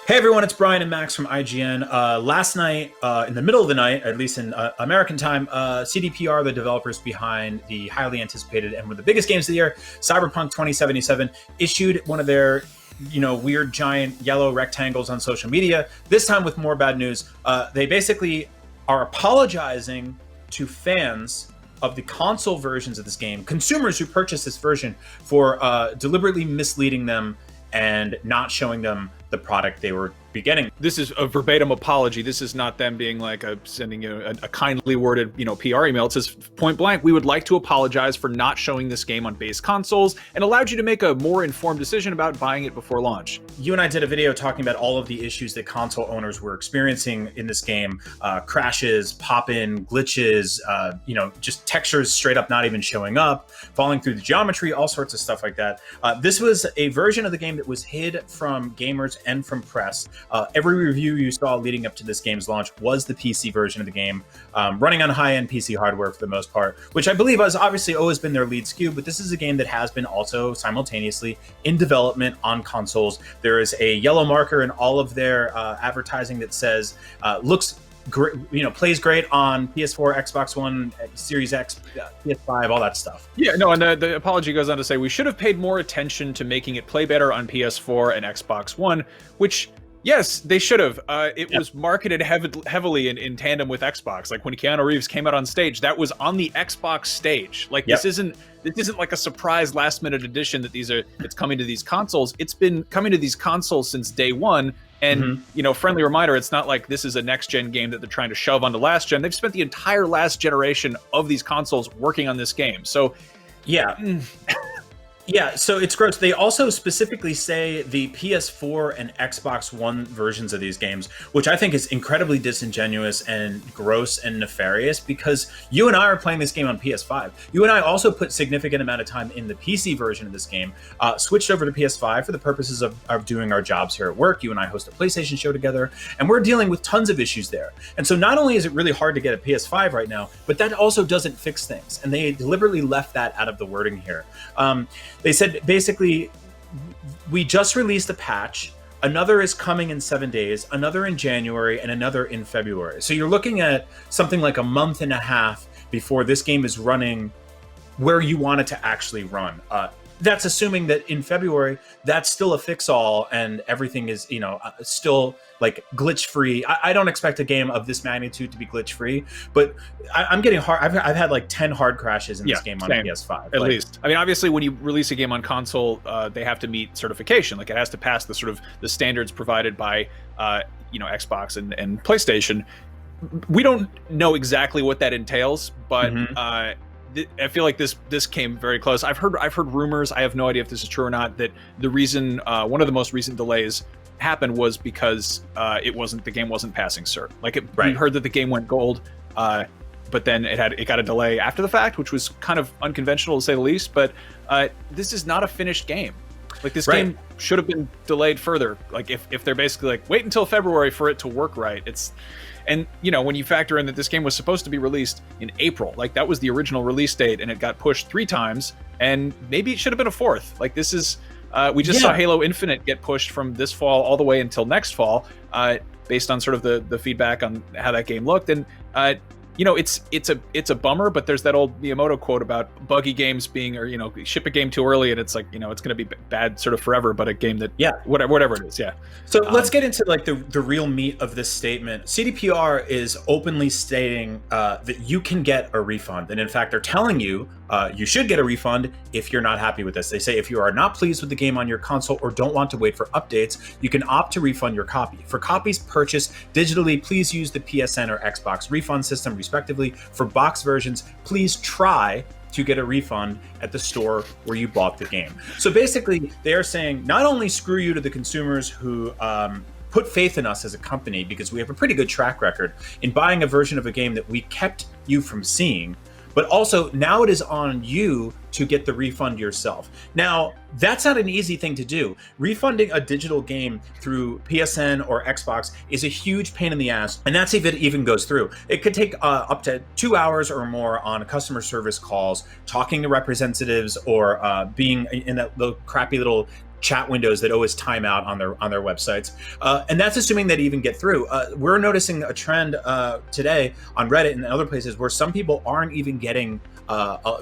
Hey everyone, it's Brian and Max from IGN. Last night, in the middle of the night, at least in American time, CDPR, the developers behind the highly anticipated and one of the biggest games of the year, Cyberpunk 2077, issued one of their weird giant yellow rectangles on social media, this time with more bad news. They basically are apologizing to fans of the console versions of this game, consumers who purchased this version, for deliberately misleading them and not showing them the product they were beginning. This is a verbatim apology. This is not them being like sending you a kindly worded, PR email. It says point blank, we would like to apologize for not showing this game on base consoles and allowed you to make a more informed decision about buying it before launch. You and I did a video talking about all of the issues that console owners were experiencing in this game. Crashes, pop-in, glitches, just textures straight up not even showing up, falling through the geometry, all sorts of stuff like that. This was a version of the game that was hid from gamers and from press. Every review you saw leading up to this game's launch was the PC version of the game, running on high-end PC hardware for the most part, which I believe has obviously always been their lead SKU, but this is a game that has been also simultaneously in development on consoles. There is a yellow marker in all of their advertising that says, looks great, plays great on PS4, Xbox One, Series X, PS5, all that stuff. Yeah, no, and the apology goes on to say, we should have paid more attention to making it play better on PS4 and Xbox One, which, yes, they should have. It was marketed heavily in tandem with Xbox. Like when Keanu Reeves came out on stage, that was on the Xbox stage. Like this isn't like a surprise last minute addition that it's coming to these consoles. It's been coming to these consoles since day one. And, friendly reminder, it's not like this is a next-gen game that they're trying to shove onto last gen. They've spent the entire last generation of these consoles working on this game. So, yeah. Yeah, so it's gross. They also specifically say the PS4 and Xbox One versions of these games, which I think is incredibly disingenuous and gross and nefarious, because you and I are playing this game on PS5. You and I also put significant amount of time in the PC version of this game, switched over to PS5 for the purposes of doing our jobs here at work. You and I host a PlayStation show together, and we're dealing with tons of issues there. And so not only is it really hard to get a PS5 right now, but that also doesn't fix things. And they deliberately left that out of the wording here. They said, basically, we just released a patch. Another is coming in 7 days, another in January, and another in February. So you're looking at something like a month and a half before this game is running where you want it to actually run. That's assuming that in February, that's still a fix-all and everything is, still like glitch-free. I don't expect a game of this magnitude to be glitch-free, but I'm getting hard. I've had like 10 hard crashes in this game on PS5. At least. I mean, obviously, when you release a game on console, they have to meet certification. Like it has to pass the standards provided by, Xbox and PlayStation. We don't know exactly what that entails, but I feel like this came very close. I've heard rumors. I have no idea if this is true or not. That the reason one of the most recent delays happened was because the game wasn't passing cert. Like we heard that the game went gold, but then it got a delay after the fact, which was kind of unconventional to say the least. But this is not a finished game. Like this game should have been delayed further. Like if they're basically like wait until February for it to work right. And when you factor in that this game was supposed to be released in April, like that was the original release date, and it got pushed 3 times, and maybe it should have been a 4th. Like this is, we just saw Halo Infinite get pushed from this fall all the way until next fall, based on sort of the feedback on how that game looked. And it's a bummer, but there's that old Miyamoto quote about buggy games being, or ship a game too early and it's like it's going to be bad sort of forever, but a game that whatever it is. So let's get into like the real meat of this statement. CDPR is openly stating that you can get a refund, and in fact they're telling you you should get a refund if you're not happy with this. They say if you are not pleased with the game on your console or don't want to wait for updates, you can opt to refund your copy. For copies purchased digitally, please use the PSN or Xbox refund system respectively. For box versions, please try to get a refund at the store where you bought the game. So basically, they are saying not only screw you to the consumers who put faith in us as a company, because we have a pretty good track record in buying a version of a game that we kept you from seeing, but also now it is on you to get the refund yourself. Now, that's not an easy thing to do. Refunding a digital game through PSN or Xbox is a huge pain in the ass, and that's if it even goes through. It could take up to 2 hours or more on customer service calls, talking to representatives, or being in that little crappy little chat windows that always time out on their websites, and that's assuming they even get through. We're noticing a trend today on Reddit and other places where some people aren't even getting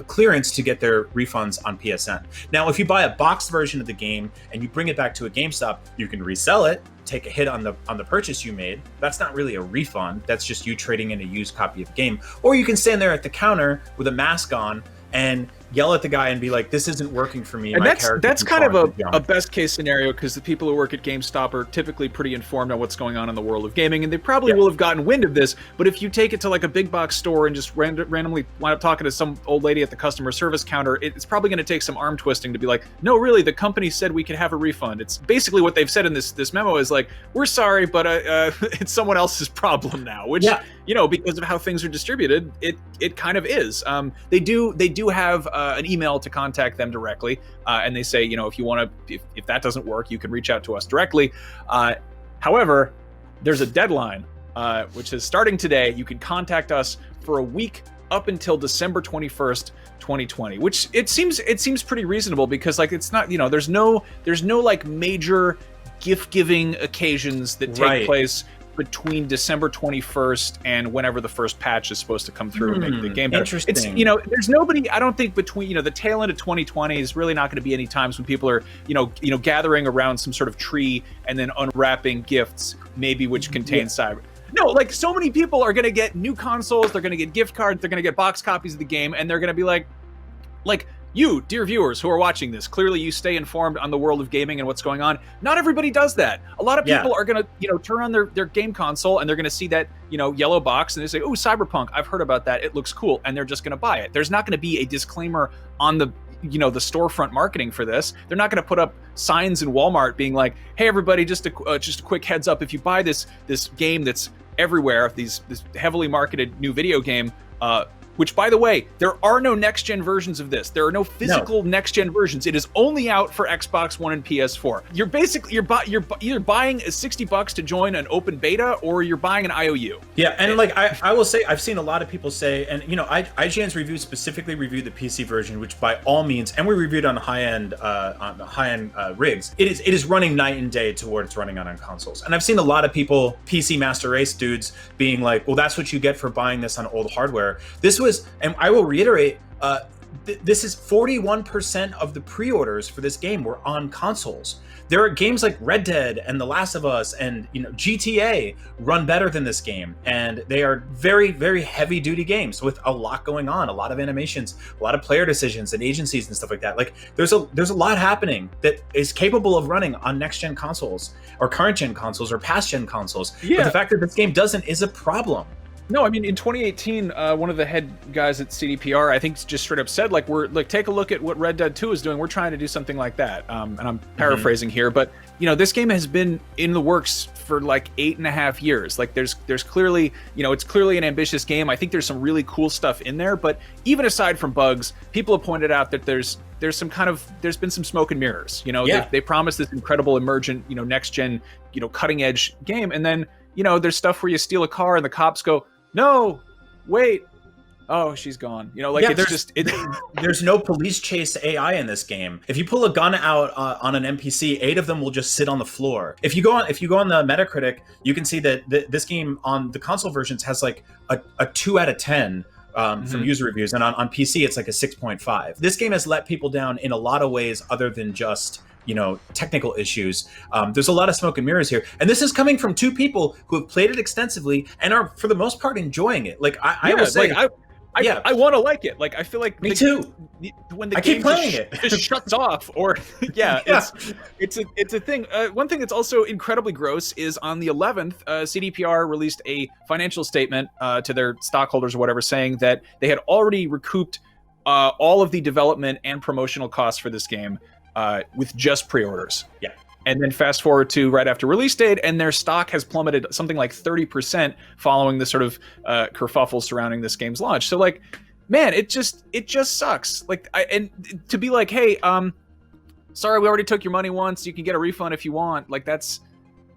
clearance to get their refunds on PSN. Now, if you buy a boxed version of the game and you bring it back to a GameStop, you can resell it, take a hit on the purchase you made. That's not really a refund. That's just you trading in a used copy of the game. Or you can stand there at the counter with a mask on and yell at the guy and be like, this isn't working for me. And that's kind of a best case scenario, because the people who work at GameStop are typically pretty informed on what's going on in the world of gaming, and they probably will have gotten wind of this. But if you take it to like a big box store and just randomly wind up talking to some old lady at the customer service counter, it's probably going to take some arm twisting to be like, no, really, the company said we could have a refund. It's basically what they've said in this memo is like, we're sorry, but it's someone else's problem now, which, you know, because of how things are distributed, it kind of is. They do have an email to contact them directly, and they say, you know, if you want to, if that doesn't work, you can reach out to us directly. However, there's a deadline, which is starting today. You can contact us for a week up until December 21st, 2020, which it seems pretty reasonable, because like it's not, you know, there's no like major gift giving occasions that take place between December 21st and whenever the first patch is supposed to come through and make the game better. Interesting. It's, you know, there's nobody, I don't think between, you know, the tail end of 2020 is really not going to be any times when people are, you know, gathering around some sort of tree and then unwrapping gifts, maybe which contain cyber. No, like so many people are going to get new consoles, they're going to get gift cards, they're going to get box copies of the game, and they're going to be like, you, dear viewers who are watching this, clearly you stay informed on the world of gaming and what's going on. Not everybody does that. A lot of people are going to, you know, turn on their game console and they're going to see that, you know, yellow box and they say, oh, Cyberpunk, I've heard about that. It looks cool. And they're just going to buy it. There's not going to be a disclaimer on the, you know, the storefront marketing for this. They're not going to put up signs in Walmart being like, hey, everybody, just a quick heads up. If you buy this game that's everywhere, this heavily marketed new video game, which, by the way, there are no next-gen versions of this. There are no physical next-gen versions. It is only out for Xbox One and PS4. You're basically you're either buying $60 to join an open beta, or you're buying an IOU. Yeah, and like I will say, I've seen a lot of people say, and you know, IGN's review specifically reviewed the PC version, which by all means, and we reviewed on the high-end rigs. It is running night and day to what it's running on consoles. And I've seen a lot of people, PC Master Race dudes, being like, well, that's what you get for buying this on old hardware. This was, and I will reiterate, this is 41% of the pre-orders for this game were on consoles. There are games like Red Dead and The Last of Us and, you know, GTA run better than this game, and they are very, very heavy-duty games with a lot going on, a lot of animations, a lot of player decisions and agencies and stuff like that. Like there's a lot happening that is capable of running on next-gen consoles or current-gen consoles or past-gen consoles. But the fact that this game doesn't is a problem. No, I mean, in 2018, one of the head guys at CDPR, I think, just straight up said, like, we're like, take a look at what Red Dead 2 is doing. We're trying to do something like that. And I'm paraphrasing here, but you know, this game has been in the works for like 8.5 years. Like, there's clearly, you know, it's clearly an ambitious game. I think there's some really cool stuff in there. But even aside from bugs, people have pointed out that there's been some smoke and mirrors. You know, they promised this incredible emergent, you know, next gen, you know, cutting edge game, and then, you know, there's stuff where you steal a car and the cops go, no, wait. Oh, she's gone. You know, like there's no police chase AI in this game. If you pull a gun out on an NPC, 8 of them will just sit on the floor. If you go on the Metacritic, you can see that this game on the console versions has like a 2 out of 10 from user reviews, and on PC it's like a 6.5. This game has let people down in a lot of ways other than just, you know, technical issues. There's a lot of smoke and mirrors here, and this is coming from 2 people who have played it extensively and are, for the most part, enjoing it. Like I will say, like, I want to like it. Like, I feel like me too. When the I game keep playing it, just shuts off, or it's a thing. One thing that's also incredibly gross is on the 11th, CDPR released a financial statement to their stockholders or whatever, saying that they had already recouped all of the development and promotional costs for this game. With just pre-orders. Yeah. And then fast forward to right after release date, and their stock has plummeted something like 30% following the sort of kerfuffle surrounding this game's launch. So, like, man, it just sucks. Like, and to be like, hey, sorry, we already took your money once. You can get a refund if you want. Like, that's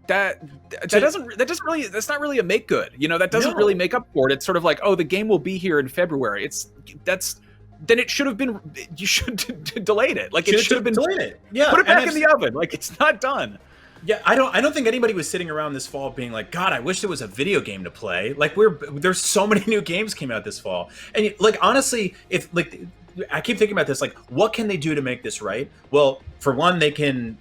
not really a make good. You know, that doesn't really make up for it. It's sort of like, oh, the game will be here in February. then it should have been. You should delayed it. Like, it should have been delayed it. Yeah, put it back in the oven. Like, it's not done. Yeah, I don't think anybody was sitting around this fall being like, God, I wish there was a video game to play. Like, there's so many new games came out this fall, and like, honestly, if like, I keep thinking about this, like, what can they do to make this right? Well, for one, they can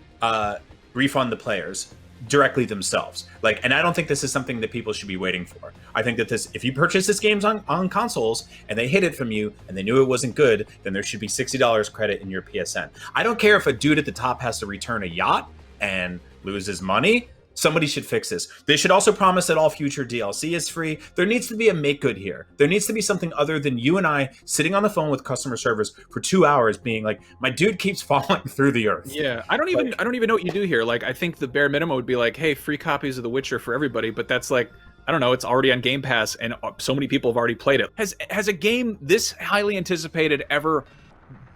refund the players directly themselves. Like, and I don't think this is something that people should be waiting for. I think that this, if you purchase this games on consoles and they hid it from you and they knew it wasn't good, then there should be $60 credit in your PSN. I don't care if a dude at the top has to return a yacht and loses money. Somebody should fix this. They should also promise that all future DLC is free. There needs to be a make good here. There needs to be something other than you and I sitting on the phone with customer service for 2 hours being like, my dude keeps falling through the earth. Yeah, I don't even know what you do here. Like, I think the bare minimum would be like, hey, free copies of The Witcher for everybody, but that's like, I don't know, it's already on Game Pass and so many people have already played it. Has a game this highly anticipated ever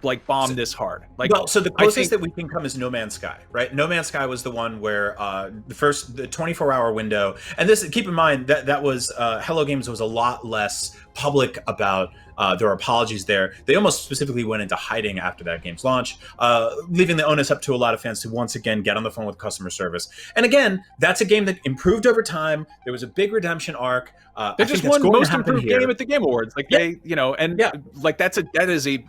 like bombed this hard? Like, well, so the closest that we can come is No Man's Sky, right? No Man's Sky was the one where the 24-hour window, and this, keep in mind that was Hello Games was a lot less public about their apologies there. They almost specifically went into hiding after that game's launch, leaving the onus up to a lot of fans to once again get on the phone with customer service. And again, that's a game that improved over time. There was a big redemption arc. They just won most improved game at the Game Awards. Like, they, you know, and like that is a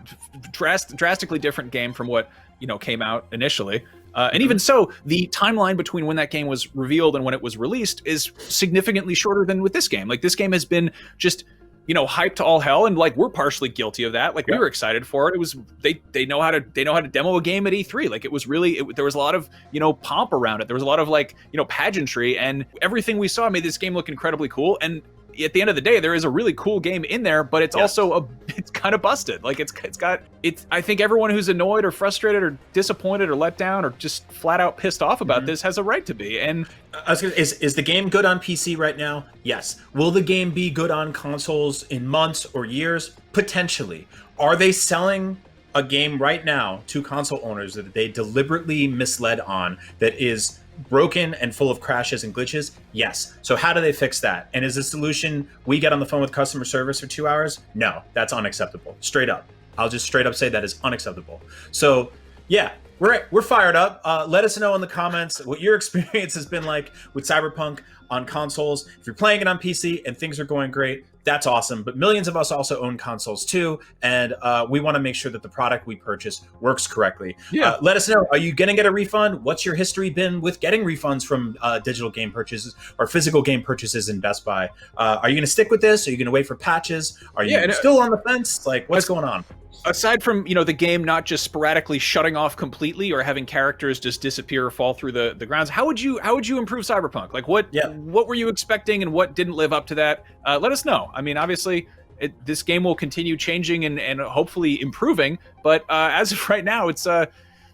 drastically different game from what, you know, came out initially. And even so, the timeline between when that game was revealed and when it was released is significantly shorter than with this game. Like, this game has been just, you know, hyped to all hell, and like, we're partially guilty of that. Like, we were excited for it. It was they know how to demo a game at E3. Like, it was really there was a lot of, you know, pomp around it. There was a lot of, like, you know, pageantry, and everything we saw made this game look incredibly cool. And at the end of the day, there is a really cool game in there, but it's also it's kind of busted. Like, it's I think everyone who's annoyed or frustrated or disappointed or let down or just flat out pissed off about this has a right to be. And is the game good on PC right now? Yes. Will the game be good on consoles in months or years? Potentially. Are they selling a game right now to console owners that they deliberately misled on, that is broken and full of crashes and glitches? Yes. So how do they fix that? And is the solution we get on the phone with customer service for 2 hours? No, that's unacceptable. Straight up. I'll just straight up say that is unacceptable. So yeah, we're fired up. Let us know in the comments what your experience has been like with Cyberpunk on consoles. If you're playing it on PC and things are going great, that's awesome. But millions of us also own consoles too, and we want to make sure that the product we purchase works correctly. Yeah. Let us know. Are you going to get a refund? What's your history been with getting refunds from digital game purchases or physical game purchases in Best Buy? Are you going to stick with this? Are you going to wait for patches? Are you still on the fence? Like, what's going on? Aside from, you know, the game not just sporadically shutting off completely or having characters just disappear or fall through the grounds, how would you improve Cyberpunk? Like, what were you expecting and what didn't live up to that? Let us know. I mean, obviously, this game will continue changing and hopefully improving, but as of right now, it's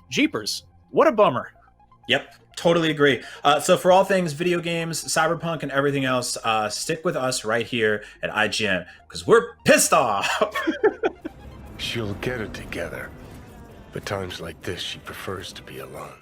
jeepers. What a bummer. Yep. Totally agree. So for all things video games, Cyberpunk, and everything else, stick with us right here at IGN, because we're pissed off. She'll get it together, but times like this, she prefers to be alone.